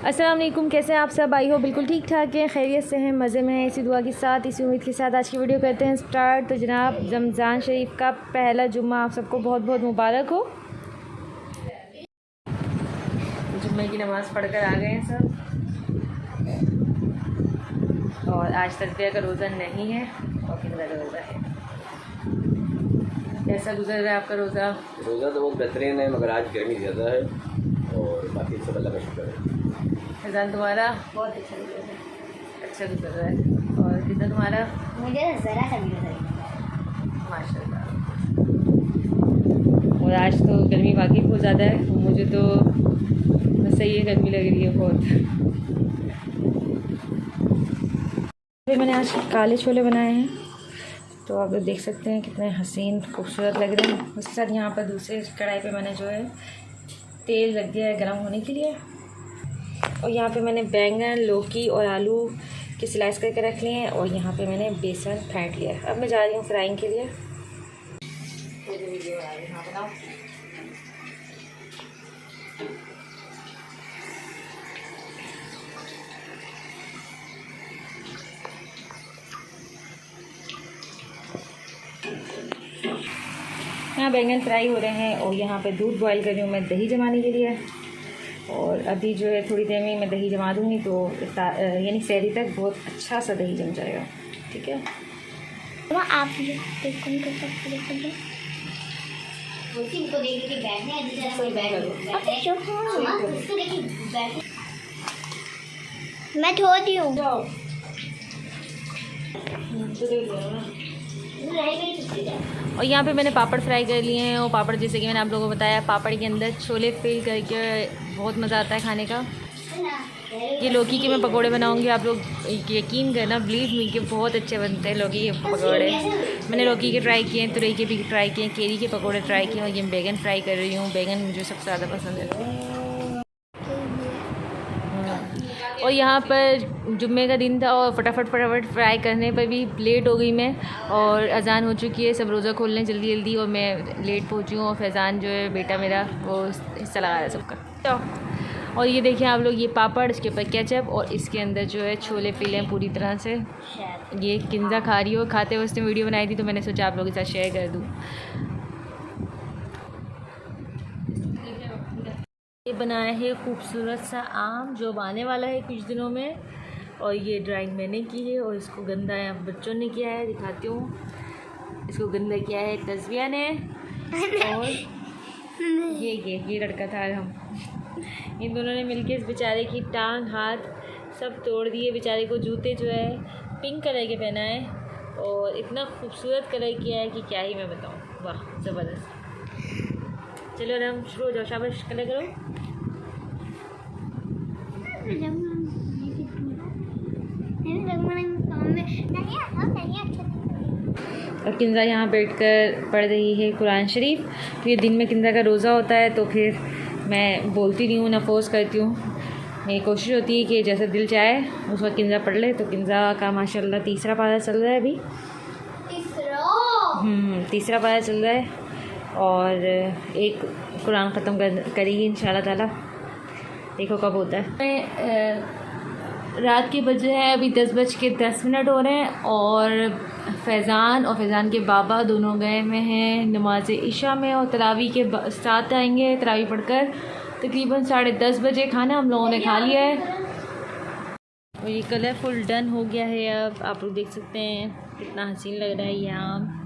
अस्सलाम वालेकुम, कैसे हैं आप सब? आई हो बिल्कुल ठीक ठाक है, खैरियत से हैं, मज़े में हैं। इसी दुआ के साथ, इसी उम्मीद के साथ आज की वीडियो करते हैं स्टार्ट। तो जनाब, रमज़ान शरीफ का पहला जुम्मा आप सबको बहुत बहुत मुबारक हो। जुम्मे की नमाज़ पढ़कर आ गए हैं सब, और आज तस्बीह का रोज़ा नहीं है और किंजा का रोज़ा है। कैसा गुजर रहा है आपका रोज़ा? रोज़ा तो बहुत बेहतरीन है, मगर आज गर्मी ज़्यादा है और बाकी सब अल्लाह का शुक्र है। फैज़ान तुम्हारा? बहुत अच्छा गुजर रहा है। अच्छा गुजर रहा है। और कितना तुम्हारा? मुझे ज़रा सा भी गुजर रहा माशाल्लाह। और आज तो गर्मी वाकई बहुत ज़्यादा है, तो मुझे तो बस सही है, गर्मी लग रही है बहुत। फिर मैंने आज काले छोले बनाए हैं, तो आप लोग देख सकते हैं कितने हसीन खूबसूरत लग रहे हैं। उसके साथ यहाँ पर दूसरे कढ़ाई पे मैंने जो है तेल रख दिया है गर्म होने के लिए, और यहाँ पे मैंने बैंगन, लौकी और आलू के स्लाइस करके रख लिए हैं, और यहाँ पे मैंने बेसन फेंट लिया है। अब मैं जा रही हूँ फ्राइंग के लिए। वीडियो आ रही है, हाँ बनाओ। यहाँ बैंगन फ्राई हो रहे हैं, और यहाँ पे दूध बॉईल कर रही हूँ मैं दही जमाने के लिए। और अभी जो है थोड़ी देर में मैं दही जमा दूँगी, तो यानी सहरी तक बहुत अच्छा सा दही जम जाएगा। ठीक है, है। आप मैं धोती हूँ। और यहाँ पे मैंने पापड़ फ्राई कर लिए हैं, और पापड़ जैसे कि मैंने आप लोगों को बताया, पापड़ के अंदर छोले फिल करके बहुत मज़ा आता है खाने का। ये लौकी के मैं पकोड़े बनाऊंगी, आप लोग यकीन करना, बिलीव मी कि बहुत अच्छे बनते हैं लौकी के पकोड़े। मैंने लौकी के ट्राई किए हैं, तुरई के भी ट्राई किए हैं, केरी के पकोड़े ट्राई किए, और ये बैगन फ्राई कर रही हूँ। बैगन मुझे सबसे ज़्यादा पसंद है। और यहाँ पर जुम्मे का दिन था, और फटाफट फ्राई करने पर भी लेट हो गई मैं, और अजान हो चुकी है, सब रोज़ा खोलने जल्दी जल्दी, और मैं लेट पहुँची हूँ। और फैज़ान जो है बेटा मेरा, वो हिस्सा लगा रहा है सबका। तो और ये देखिए आप लोग, ये पापड़, इसके ऊपर केचप, और इसके अंदर जो है छोले फिले हैं पूरी तरह से। ये किंजा खा रही हो, खाते हुए उसने वीडियो बनाई थी, तो मैंने सोचा आप लोगों के साथ शेयर कर दूँ। ये बनाया है खूबसूरत सा आम, जो आने वाला है कुछ दिनों में, और ये ड्राइंग मैंने की है, और इसको गंदा यहाँ बच्चों ने किया है, दिखाती हूँ। इसको गंदा किया है तस्बिया ने, और ये लड़का था हम, इन दोनों ने मिलके इस बेचारे की टांग हाथ सब तोड़ दिए। बेचारे को जूते जो है पिंक कलर के पहना है, और इतना खूबसूरत कलर किया है कि क्या ही मैं बताऊँ। वाह ज़बरदस्त। चलो रंग शुरू हो जाओ, शाबाश कलर करो। और किंजा यहाँ बैठकर पढ़ रही है कुरान शरीफ। तो ये दिन में किंजा का रोज़ा होता है, तो फिर मैं बोलती नहीं हूँ, ना फोर्स करती हूँ। मेरी कोशिश होती है कि जैसे दिल चाहे उस वक्त किंजा पढ़ ले। तो किंजा का माशाल्लाह तीसरा पारा चल रहा है अभी। तीसरा पारा चल रहा है, और एक कुरान ख़त्म करेगी इंशाल्लाह ताला। देखो कब होता है। रात के बजे हैं अभी 10:10 हो रहे हैं, और फैज़ान के बाबा दोनों गए हुए हैं नमाज इशा में, और तरावी के साथ आएंगे तरावी पढ़कर तकरीबन 10:30 बजे। खाना हम लोगों ने खा लिया है, और ये कलरफुल डन हो गया है। अब आप लोग देख सकते हैं कितना हसीन लग रहा है ये आम।